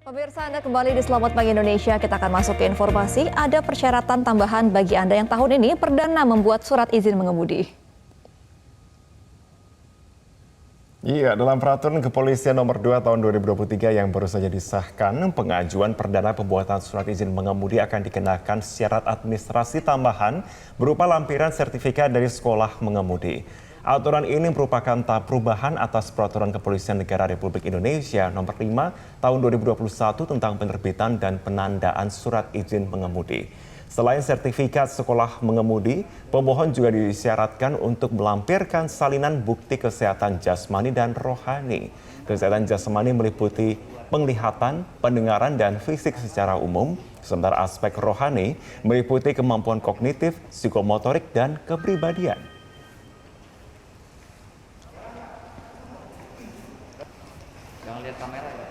Pemirsa, Anda kembali di Selamat Pagi Indonesia. Kita akan masuk ke informasi. Ada persyaratan tambahan bagi Anda yang tahun ini perdana membuat surat izin mengemudi. Iya, dalam peraturan kepolisian nomor 2 tahun 2023 yang baru saja disahkan, pengajuan perdana pembuatan surat izin mengemudi akan dikenakan syarat administrasi tambahan berupa lampiran sertifikat dari sekolah mengemudi. Aturan ini merupakan tahap perubahan atas Peraturan Kepolisian Negara Republik Indonesia nomor 5 tahun 2021 tentang penerbitan dan penandaan surat izin mengemudi. Selain sertifikat sekolah mengemudi, pemohon juga disyaratkan untuk melampirkan salinan bukti kesehatan jasmani dan rohani. Kesehatan jasmani meliputi penglihatan, pendengaran, dan fisik secara umum, sementara aspek rohani meliputi kemampuan kognitif, psikomotorik, dan kepribadian. Jangan lihat kamera ya.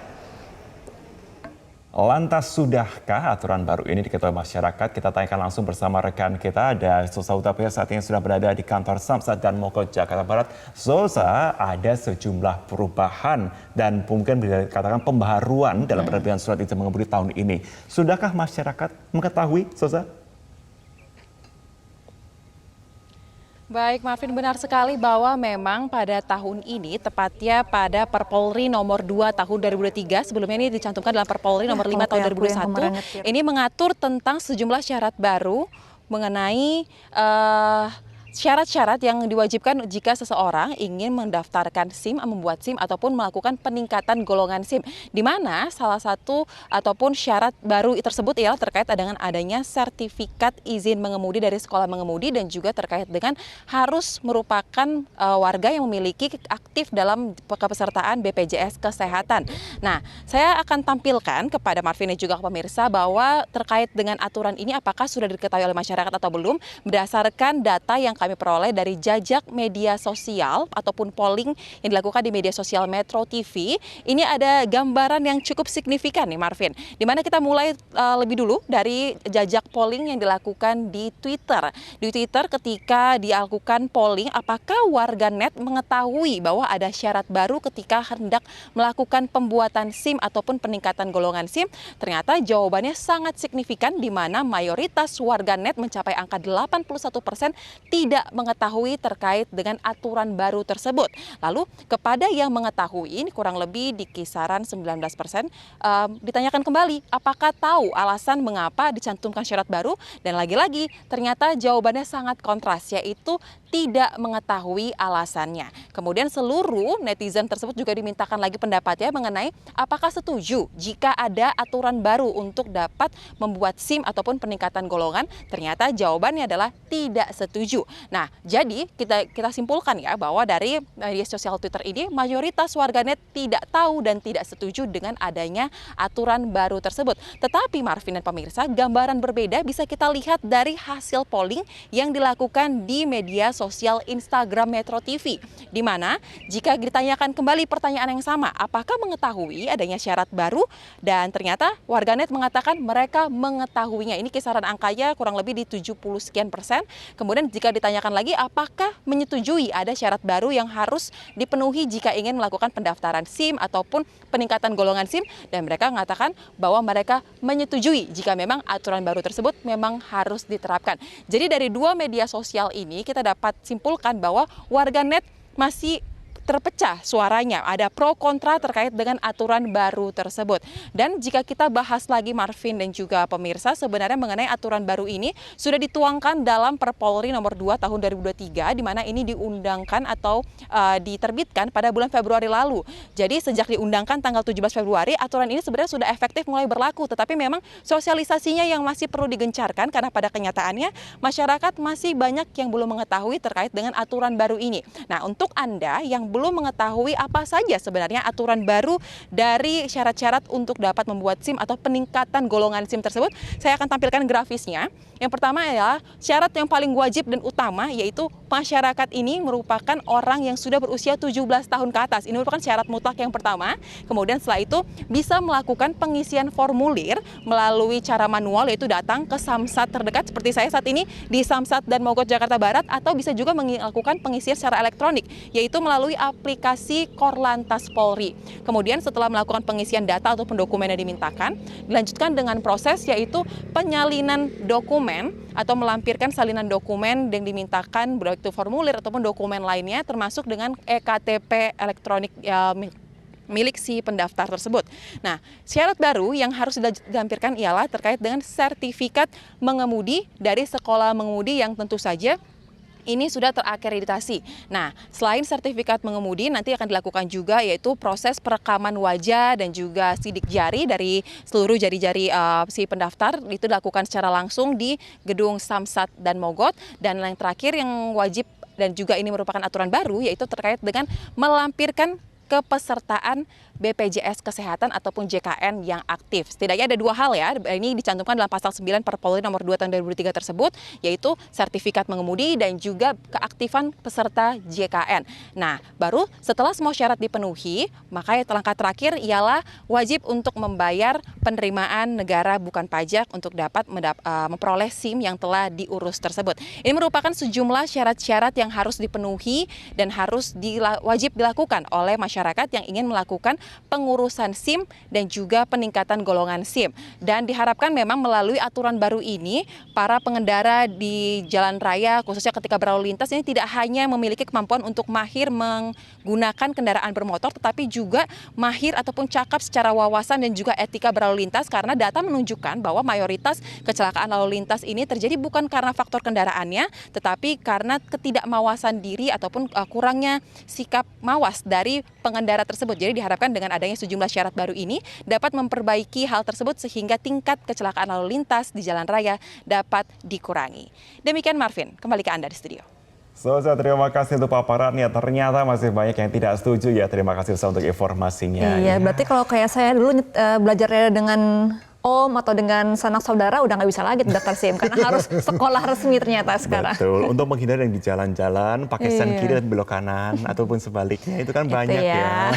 Lantas sudahkah aturan baru ini diketahui masyarakat? Kita tanyakan langsung bersama rekan kita, ada Zosa Utapia saat ini sudah berada di kantor Samsat dan Mogot Jakarta Barat. Zosa, ada sejumlah perubahan dan mungkin bisa dikatakan pembaharuan dalam penerbitan surat izin mengemudi tahun ini. Sudahkah masyarakat mengetahui, Zosa? Baik, Marvin, benar sekali bahwa memang pada tahun ini, tepatnya pada Perpolri nomor 2 tahun 2023, sebelumnya ini dicantumkan dalam Perpolri nomor 5 tahun 2021, ini mengatur tentang sejumlah syarat baru mengenai syarat-syarat yang diwajibkan jika seseorang ingin mendaftarkan SIM, membuat SIM ataupun melakukan peningkatan golongan SIM. Di mana salah satu ataupun syarat baru tersebut ialah terkait dengan adanya sertifikat izin mengemudi dari sekolah mengemudi dan juga terkait dengan harus merupakan warga yang memiliki aktif dalam kepesertaan BPJS Kesehatan. Nah, saya akan tampilkan kepada Marvin dan juga pemirsa bahwa terkait dengan aturan ini apakah sudah diketahui oleh masyarakat atau belum berdasarkan data yang kami peroleh dari jajak media sosial ataupun polling yang dilakukan di media sosial Metro TV. Ini ada gambaran yang cukup signifikan nih, Marvin. Di mana kita mulai lebih dulu dari jajak polling yang dilakukan di Twitter. Di Twitter ketika dilakukan polling, apakah warganet mengetahui bahwa ada syarat baru ketika hendak melakukan pembuatan SIM ataupun peningkatan golongan SIM? Ternyata jawabannya sangat signifikan di mana mayoritas warganet mencapai angka 81% tidak mengetahui terkait dengan aturan baru tersebut. Lalu kepada yang mengetahui, ini kurang lebih di kisaran 19%, ditanyakan kembali apakah tahu alasan mengapa dicantumkan syarat baru, dan lagi-lagi ternyata jawabannya sangat kontras, yaitu tidak mengetahui alasannya. Kemudian seluruh netizen tersebut juga dimintakan lagi pendapatnya mengenai apakah setuju jika ada aturan baru untuk dapat membuat SIM ataupun peningkatan golongan. Ternyata jawabannya adalah tidak setuju. Nah, jadi kita simpulkan ya bahwa dari media sosial Twitter ini mayoritas warganet tidak tahu dan tidak setuju dengan adanya aturan baru tersebut. Tetapi Marvin dan pemirsa, gambaran berbeda bisa kita lihat dari hasil polling yang dilakukan di media sosial Instagram Metro TV. Di mana jika ditanyakan kembali pertanyaan yang sama, apakah mengetahui adanya syarat baru? Dan ternyata warganet mengatakan mereka mengetahuinya. Ini kisaran angkanya kurang lebih di 70 sekian persen. Kemudian jika ditanyakan lagi apakah menyetujui ada syarat baru yang harus dipenuhi jika ingin melakukan pendaftaran SIM ataupun peningkatan golongan SIM, dan mereka mengatakan bahwa mereka menyetujui jika memang aturan baru tersebut memang harus diterapkan. Jadi dari dua media sosial ini kita dapat simpulkan bahwa warganet masih terpecah suaranya, ada pro kontra terkait dengan aturan baru tersebut. Dan jika kita bahas lagi Marvin dan juga pemirsa, sebenarnya mengenai aturan baru ini sudah dituangkan dalam Perpolri nomor 2 tahun 2023, di mana ini diundangkan atau diterbitkan pada bulan Februari lalu. Jadi sejak diundangkan tanggal 17 Februari, aturan ini sebenarnya sudah efektif mulai berlaku, tetapi memang sosialisasinya yang masih perlu digencarkan karena pada kenyataannya masyarakat masih banyak yang belum mengetahui terkait dengan aturan baru ini. Nah, untuk Anda yang belum mengetahui apa saja sebenarnya aturan baru dari syarat-syarat untuk dapat membuat SIM atau peningkatan golongan SIM tersebut, saya akan tampilkan grafisnya. Yang pertama adalah syarat yang paling wajib dan utama, yaitu masyarakat ini merupakan orang yang sudah berusia 17 tahun ke atas. Ini merupakan syarat mutlak yang pertama. Kemudian setelah itu bisa melakukan pengisian formulir melalui cara manual, yaitu datang ke Samsat terdekat seperti saya saat ini di Samsat dan Mogot Jakarta Barat, atau bisa juga melakukan pengisian secara elektronik, yaitu melalui aplikasi Korlantas Polri. Kemudian setelah melakukan pengisian data ataupun dokumen yang dimintakan, dilanjutkan dengan proses yaitu penyalinan dokumen atau melampirkan salinan dokumen yang dimintakan, baik itu formulir ataupun dokumen lainnya, termasuk dengan EKTP elektronik milik si pendaftar tersebut. Nah, syarat baru yang harus dilampirkan ialah terkait dengan sertifikat mengemudi dari sekolah mengemudi yang tentu saja ini sudah terakreditasi. Nah, selain sertifikat mengemudi, nanti akan dilakukan juga yaitu proses perekaman wajah dan juga sidik jari dari seluruh jari-jari si pendaftar. Itu dilakukan secara langsung di gedung Samsat dan Mogot. Dan yang terakhir yang wajib dan juga ini merupakan aturan baru yaitu terkait dengan melampirkan kepesertaan BPJS Kesehatan ataupun JKN yang aktif. Setidaknya ada 2 hal ya, ini dicantumkan dalam pasal 9 Perpolri nomor 2 tahun 2003 tersebut, yaitu sertifikat mengemudi dan juga keaktifan peserta JKN. Nah, baru setelah semua syarat dipenuhi, maka langkah terakhir ialah wajib untuk membayar penerimaan negara bukan pajak untuk dapat memperoleh SIM yang telah diurus tersebut. Ini merupakan sejumlah syarat-syarat yang harus dipenuhi dan harus wajib dilakukan oleh masyarakat yang ingin melakukan pengurusan SIM dan juga peningkatan golongan SIM. Dan diharapkan memang melalui aturan baru ini, para pengendara di jalan raya, khususnya ketika berlalu lintas, ini tidak hanya memiliki kemampuan untuk mahir menggunakan kendaraan bermotor, tetapi juga mahir ataupun cakap secara wawasan dan juga etika berlalu lintas, karena data menunjukkan bahwa mayoritas kecelakaan lalu lintas ini terjadi bukan karena faktor kendaraannya, tetapi karena ketidakmawasan diri ataupun kurangnya sikap mawas dari pengendara tersebut. Jadi diharapkan dengan adanya sejumlah syarat baru ini dapat memperbaiki hal tersebut sehingga tingkat kecelakaan lalu lintas di jalan raya dapat dikurangi. Demikian Marvin, kembali ke Anda di studio. Sosa, terima kasih untuk paparannya. Ternyata masih banyak yang tidak setuju ya. Terima kasih untuk informasinya. Iya, berarti kalau kayak saya dulu belajarnya dengan om atau dengan sanak saudara udah nggak bisa lagi daftar SIM karena harus sekolah resmi ternyata sekarang. Betul, untuk menghindari yang di jalan-jalan pakai sen kiri dan belok kanan ataupun sebaliknya itu kan banyak ya.